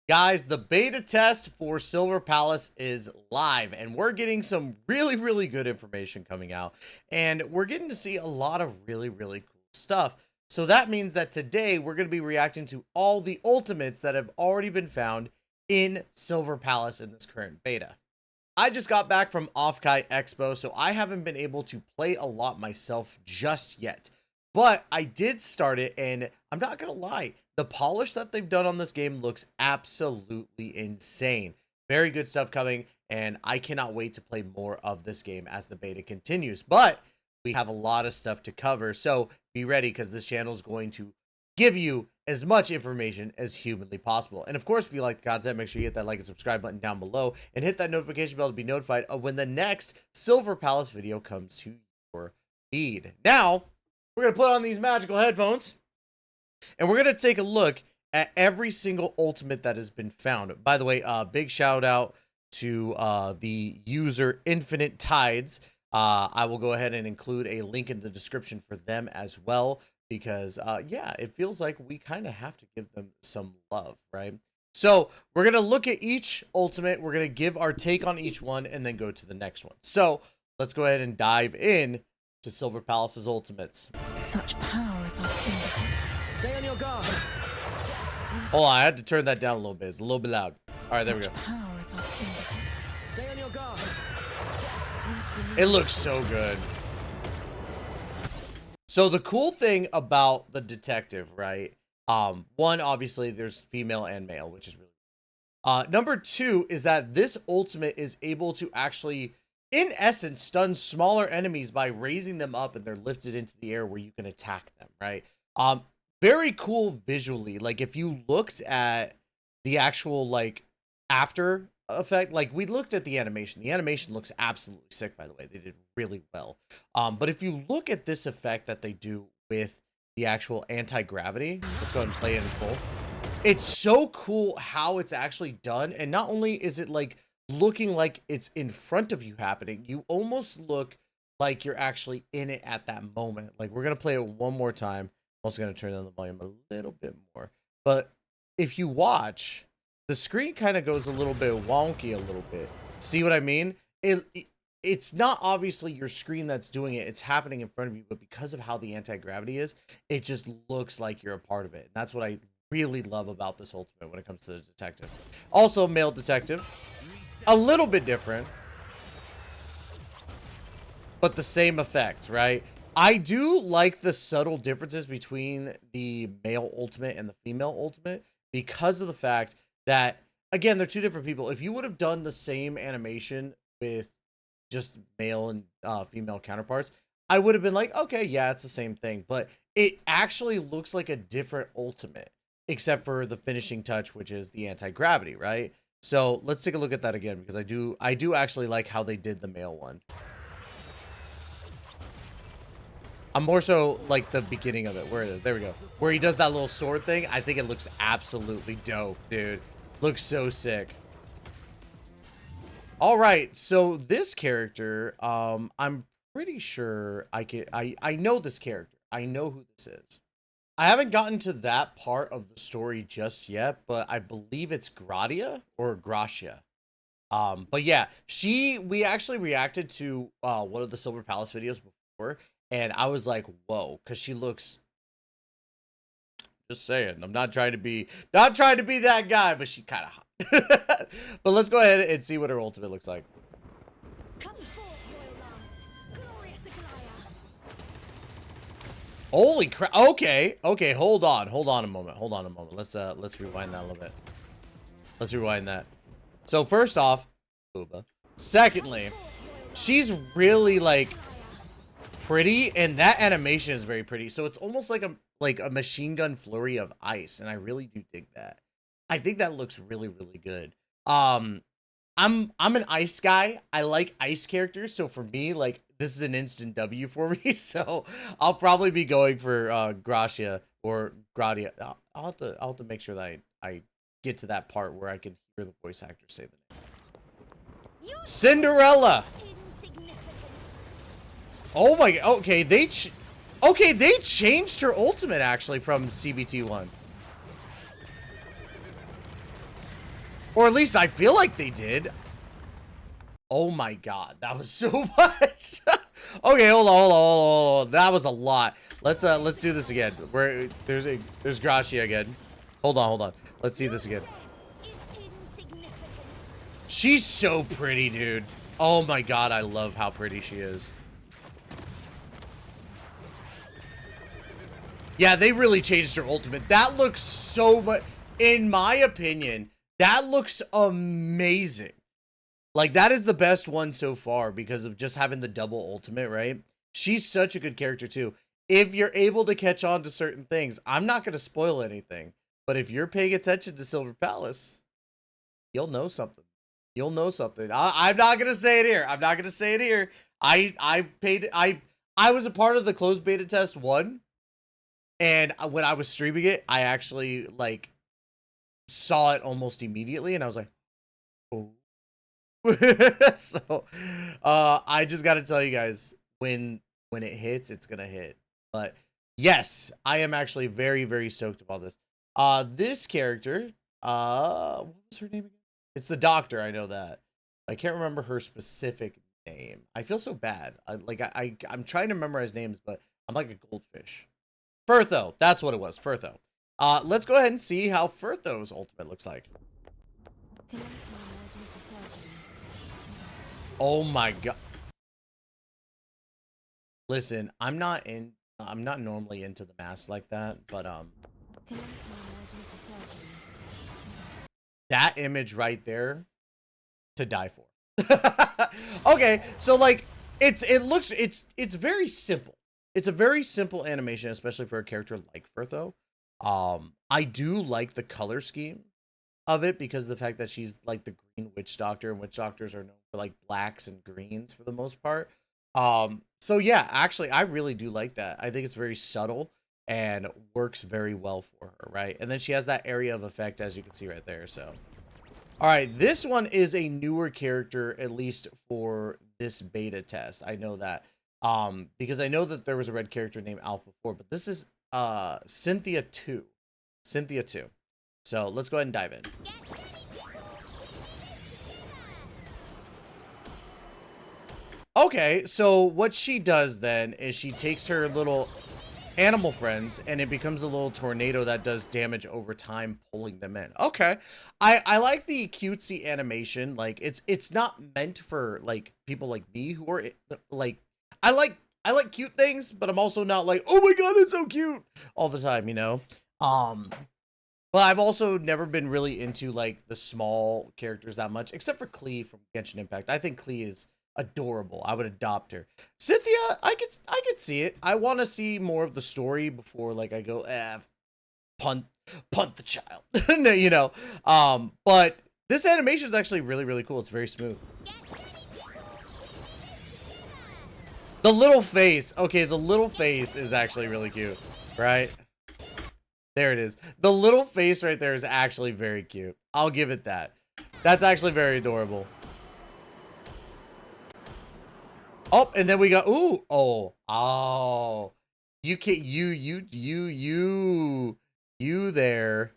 Guys, the beta test for Silver Palace is live, and we're getting some really good information coming out, and we're getting to see a lot of really cool stuff. So that means that today we're going to be reacting to all the ultimates that have already been found in Silver Palace in this current beta. I just got back from Offkai Expo, so I haven't been able to play a lot myself just yet. But I did start it, and I'm not going to lie, the polish that they've done on this game looks absolutely insane. Very good stuff coming, and I cannot wait to play more of this game as the beta continues. But we have a lot of stuff to cover, so be ready, because this channel is going to give you as much information as humanly possible. And of course, if you like the content, make sure you hit that like and subscribe button down below and hit that notification bell to be notified of when the next Silver Palace video comes to your feed. Now, we're going to put on these magical headphones and we're going to take a look at every single ultimate that has been found. By the way, big shout out to the user Infinite Tides. I will go ahead and include a link in the description for them as well, because yeah, it feels like we kind of have to give them some love, right? So we're going to look at each ultimate, we're going to give our take on each one, and then go to the next one. So let's go ahead and dive in to Silver Palace's ultimates. Such power at our fingertips. Stay on your guard. Hold on, I had to turn that down a little bit. It's a little bit loud. All right, there we go. Power at our fingertips. Stay on your guard. It looks so good. So the cool thing about the detective, right? One, obviously there's female and male, which is really number two is that this ultimate is able to actually, in essence, stun smaller enemies by raising them up and they're lifted into the air where you can attack them, right? Very cool visually. Like if you looked at the actual like after effect, like we looked at the animation looks absolutely sick, by the way. They did really well. But if you look at this effect that they do with the actual anti-gravity, let's go ahead and play it in full. It's so cool how it's actually done, and not only is it like looking like it's in front of you happening, you almost look like you're actually in it at that moment. Like we're gonna play it one more time. I'm also gonna turn down the volume a little bit more, but if you watch, the screen kind of goes a little bit wonky a little bit. See what I mean? It's not obviously your screen that's doing it. It's happening in front of you, but because of how the anti-gravity is, it just looks like you're a part of it. And that's what I really love about this ultimate when it comes to the detective. Also, male detective. A little bit different, but the same effects, right? I do like the subtle differences between the male ultimate and the female ultimate because of the fact that, again, they're two different people. If you would have done the same animation with just male and female counterparts, I would have been like, okay, yeah, it's the same thing. But it actually looks like a different ultimate, except for the finishing touch, which is the anti-gravity, right? So let's take a look at that again, because I do actually like how they did the male one. I'm more so like the beginning of it, where it is. There we go. Where he does that little sword thing. I think it looks absolutely dope, dude. Looks so sick. All right, so this character, I'm pretty sure I know this character. I know who this is. I haven't gotten to that part of the story just yet, but I believe it's Gradia or Gracia. But yeah, we actually reacted to one of the Silver Palace videos before, and I was like, whoa, because she looks, just saying, I'm not trying to be that guy, but she kind of hot. But let's go ahead and see what her ultimate looks like. Come forth, royal lance, glorious Aglaia. Holy crap. Okay, hold on a moment. Let's rewind that a little bit. Let's rewind that. So first off, Booba. Secondly, she's really like pretty, and that animation is very pretty. So it's almost like a machine gun flurry of ice, and I really do dig that. I think that looks really good. I'm an ice guy. I like ice characters, so for me, like, this is an instant W for me. So I'll probably be going for Gracia or Gradia. I'll have to make sure that I get to that part where I can hear the voice actor say the name. Cinderella. Oh my god. Okay, they changed her ultimate actually from CBT1. Or at least I feel like they did. Oh my god, that was so much. Okay, hold on. That was a lot. Let's do this again. There's Gracia again. Hold on. Let's see this again. Is insignificant. She's so pretty, dude. Oh my god, I love how pretty she is. Yeah, they really changed her ultimate. That looks so much, in my opinion, that looks amazing. Like, that is the best one so far because of just having the double ultimate, right? She's such a good character, too. If you're able to catch on to certain things, I'm not going to spoil anything, but if you're paying attention to Silver Palace, you'll know something. You'll know something. I'm not going to say it here. I'm not going to say it here. I was a part of the closed beta test 1, and when I was streaming it, I actually, like, saw it almost immediately, and I was like, oh. So I just got to tell you guys, when it hits, it's gonna hit. But yes, I am actually very, very stoked about this. This character, what was her name again? It's the doctor. I know that. I can't remember her specific name. I feel so bad. I'm trying to memorize names, but I'm like a goldfish. Furtho, that's what it was. Furtho. Let's go ahead and see how Furtho's ultimate looks like. Commencing emergency surgery. Oh my god. Listen, I'm not normally into the mask like that, but Commencing emergency surgery. that image right there, to die for. Okay, so like it's very simple. It's a very simple animation, especially for a character like Furtho. I do like the color scheme of it because of the fact that she's like the green witch doctor, and witch doctors are known for like blacks and greens for the most part. So yeah, actually I really do like that. I think it's very subtle and works very well for her, right? And then she has that area of effect, as you can see right there. So all right, this one is a newer character, at least for this beta test. I know that because I know that there was a red character named Alpha 4, but this is Cynthia 2. So let's go ahead and dive in. Okay, so what she does then is she takes her little animal friends and it becomes a little tornado that does damage over time, pulling them in. Okay, I like the cutesy animation. Like it's not meant for like people like me who are like I like cute things, but I'm also not like, oh my god, it's so cute all the time, you know. But I've also never been really into like the small characters that much, except for Klee from Genshin Impact. I think Klee is adorable. I would adopt her. Cynthia, I could see it. I want to see more of the story before like I go punt the child. No, you know. But this animation is actually really, really cool. It's very smooth. The little face. Okay, the little face is actually really cute, right? There it is. The little face right there is actually very cute. I'll give it that. That's actually very adorable. Oh, and then we got, ooh, oh, you can't, you there.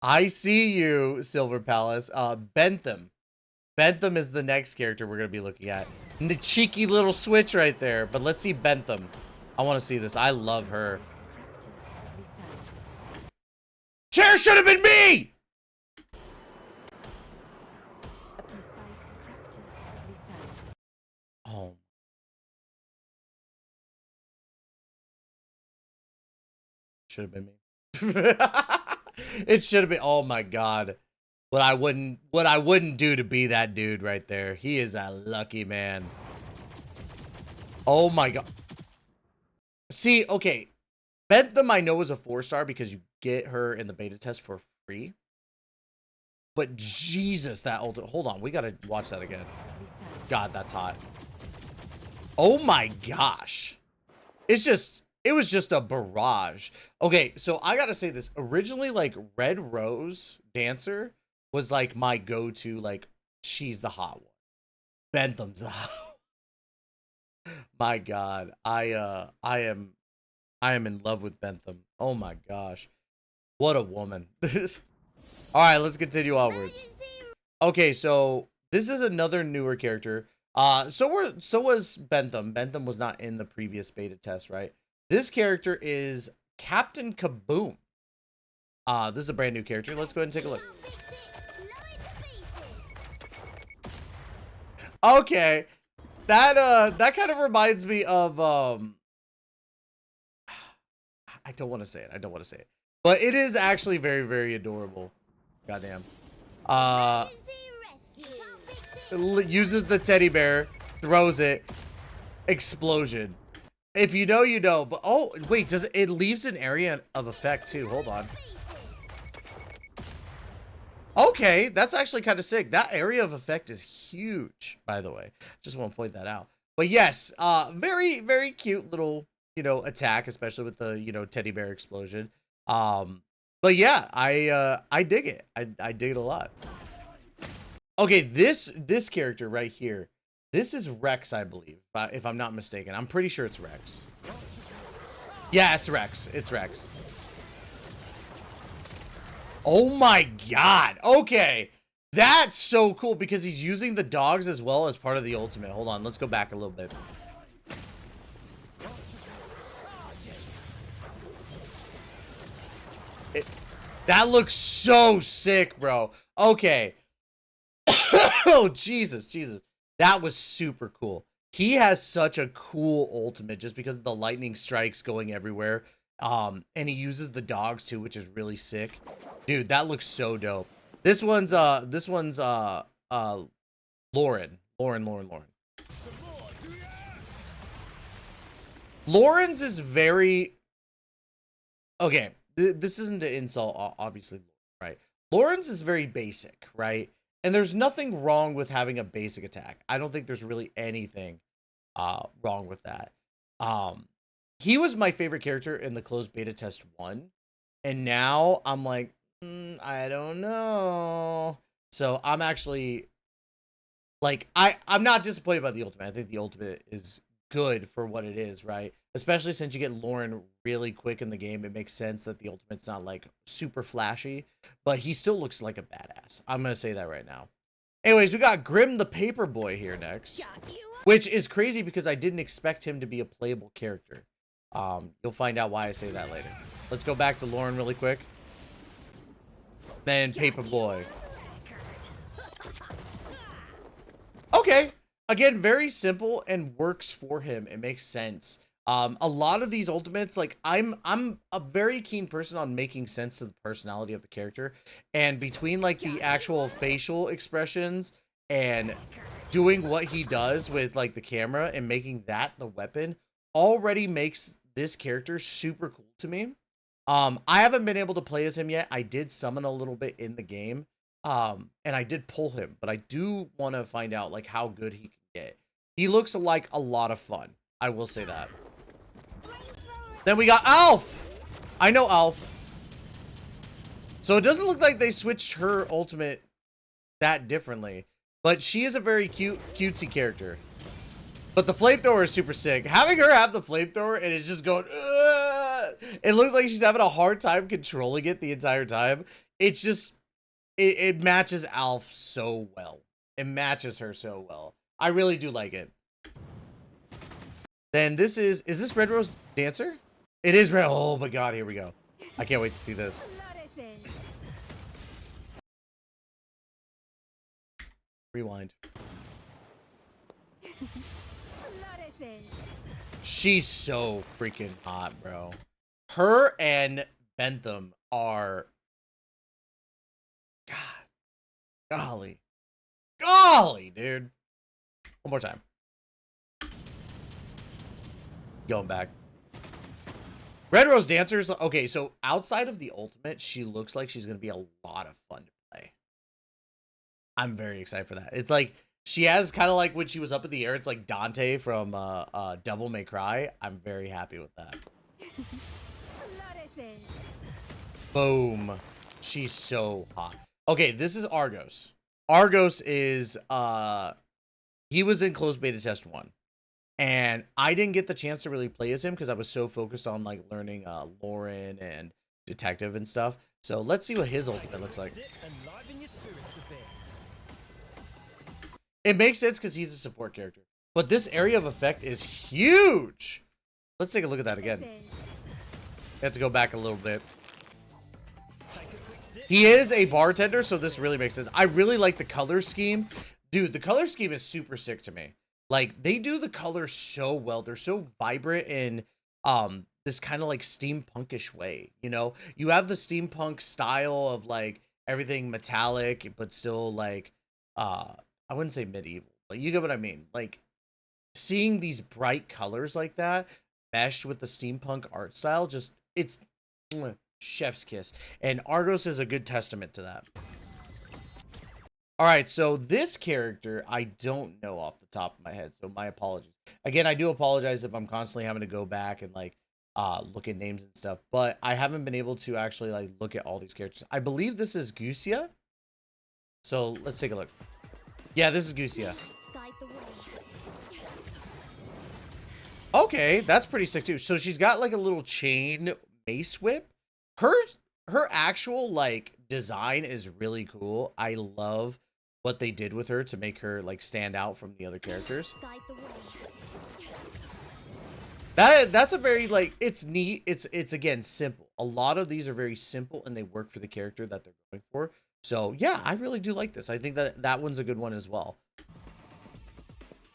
I see you, Silver Palace. Bentham. Bentham is the next character we're going to be looking at. And the cheeky little switch right there. But let's see Bentham. I want to see this. I love her. Chair should have been me! A precise practice of lethality. Oh. Should have been me. It should have been. Oh my god. What I wouldn't do to be that dude right there. He is a lucky man. Oh my god. See, okay. Bentham I know is a 4-star because you get her in the beta test for free. But Jesus, that old. Hold on, we gotta watch that again. God, that's hot. Oh my gosh. It was just a barrage. Okay, so I gotta say this. Originally, like, Red Rose Dancer was like my go-to, like, she's the hot one. Bentham's the hot one. My God. I am in love with Bentham. Oh my gosh. What a woman. All right, let's continue onwards. Emergency Okay, so this is another newer character. So was Bentham. Bentham was not in the previous beta test, right? This character is Captain Kaboom. This is a brand new character. Let's go ahead and take a look. I'll fix it. Blow it to pieces. Okay. That kind of reminds me of I don't want to say it. I don't want to say it. But it is actually very, very adorable. Goddamn. Emergency rescue. I'll fix it. Uses the teddy bear, throws it, explosion. If you know, you know. But oh wait, does it leaves an area of effect too? Hold on. Pieces. Okay, that's actually kind of sick. That area of effect is huge, by the way. Just want to point that out. But yes, very, very cute little, attack, especially with the, teddy bear explosion. But yeah, I dig it. I dig it a lot. Okay, this character right here, this is Rex, I believe, if I'm not mistaken. I'm pretty sure it's Rex. Yeah, it's Rex. It's Rex. Oh my god. Okay. That's so cool because he's using the dogs as well as part of the ultimate. Hold on, let's go back a little bit. That looks so sick, bro. Okay. Oh, Jesus. That was super cool. He has such a cool ultimate just because of the lightning strikes going everywhere. And he uses the dogs too, which is really sick. Dude, that looks so dope. This one's Lauren. Lauren's is very okay. This isn't an insult, obviously, right? Lauren's is very basic, right? And there's nothing wrong with having a basic attack. I don't think there's really anything wrong with that. He was my favorite character in the closed beta test 1, and now I'm like, I don't know. So I'm actually like, I'm not disappointed by the ultimate. I think the ultimate is good for what it is, right? Especially since you get Lauren really quick in the game. It makes sense that the ultimate's not like super flashy, but he still looks like a badass. I'm gonna say that right now. Anyways, we got Grim the Paperboy here next, which is crazy because I didn't expect him to be a playable character. You'll find out why I say that later. Let's go back to Lauren really quick. Then Paperboy. Okay. Again, very simple and works for him. It makes sense. A lot of these ultimates, like I'm a very keen person on making sense of the personality of the character, and between like the actual facial expressions and doing what he does with like the camera and making that the weapon already makes this character super cool to me. I haven't been able to play as him yet. I did summon a little bit in the game. And I did pull him, but I do want to find out like how good he can get. He looks like a lot of fun. I will say that. Then we got Alf. I know Alf. So it doesn't look like they switched her ultimate that differently, but she is a very cutesy character. But the flamethrower is super sick. Having her have the flamethrower and it's just going, it looks like she's having a hard time controlling it the entire time. It's just, it matches Alf so well. It matches her so well. I really do like it. Then this is this Red Rose Dancer? It is Red. Oh my god, here we go. I can't wait to see this. Rewind. She's so freaking hot, bro. Her and Bentham are... God. Golly, dude. One more time. Going back. Red Rose Dancers. Okay, so outside of the ultimate, she looks like she's going to be a lot of fun to play. I'm very excited for that. It's like, she has kind of like when she was up in the air, it's like Dante from Devil May Cry. I'm very happy with that. Boom. She's so hot. Okay, this is Argos. Argos is, he was in closed beta test 1. And I didn't get the chance to really play as him because I was so focused on like learning Lauren and Detective and stuff. So let's see what his ultimate looks like. It makes sense because he's a support character. But this area of effect is huge. Let's take a look at that again. I have to go back a little bit. He is a bartender, so this really makes sense. I really like the color scheme. Dude, the color scheme is super sick to me. Like, they do the colors so well. They're so vibrant in this kind of like steampunkish way, you know? You have the steampunk style of like everything metallic, but still like I wouldn't say medieval, but you get what I mean. Like, seeing these bright colors like that meshed with the steampunk art style, just it's chef's kiss. And Argos is a good testament to that. All right, so this character I don't know off the top of my head, so my apologies. Again, I do apologize if I'm constantly having to go back and like look at names and stuff, but I haven't been able to actually like look at all these characters. I believe this is Gusia. So let's take a look. Yeah, this is Gusia. Guide the way. Okay, that's pretty sick too. So she's got like a little chain mace whip. Her actual like design is really cool. I love what they did with her to make her like stand out from the other characters. Guide the way. That's a very like, it's neat. It's again simple. A lot of these are very simple and they work for the character that they're going for. So yeah, I really do like this. I think that one's a good one as well.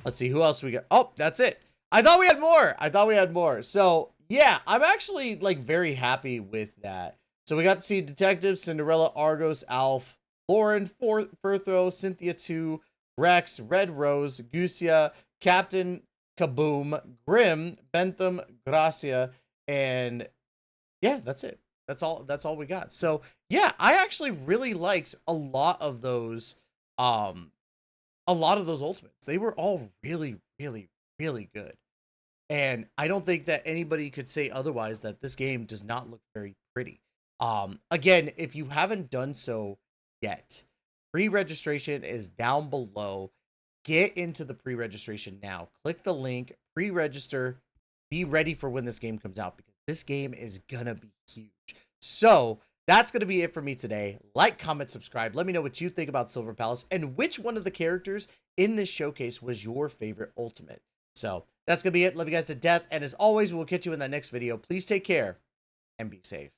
Let's see who else we got. Oh, that's it. I thought we had more. So yeah, I'm actually like very happy with that. So we got to see Detective, Cinderella, Argos, Alf, Lauren, Furthrow, Cynthia 2, Rex, Red Rose, Gusia, Captain Kaboom, Grim, Bentham, Gracia, and yeah, that's it. That's all we got. So yeah, I actually really liked a lot of those ultimates. They were all really, really, really good. And I don't think that anybody could say otherwise, that this game does not look very pretty. Again, if you haven't done so yet, pre-registration is down below. Get into the pre-registration now. Click the link, pre-register, be ready for when this game comes out, because this game is gonna be huge. So that's gonna be it for me today. Like, comment, subscribe. Let me know what you think about Silver Palace and which one of the characters in this showcase was your favorite ultimate. So that's gonna be it. Love you guys to death, and as always, we'll catch you in that next video. Please take care and be safe.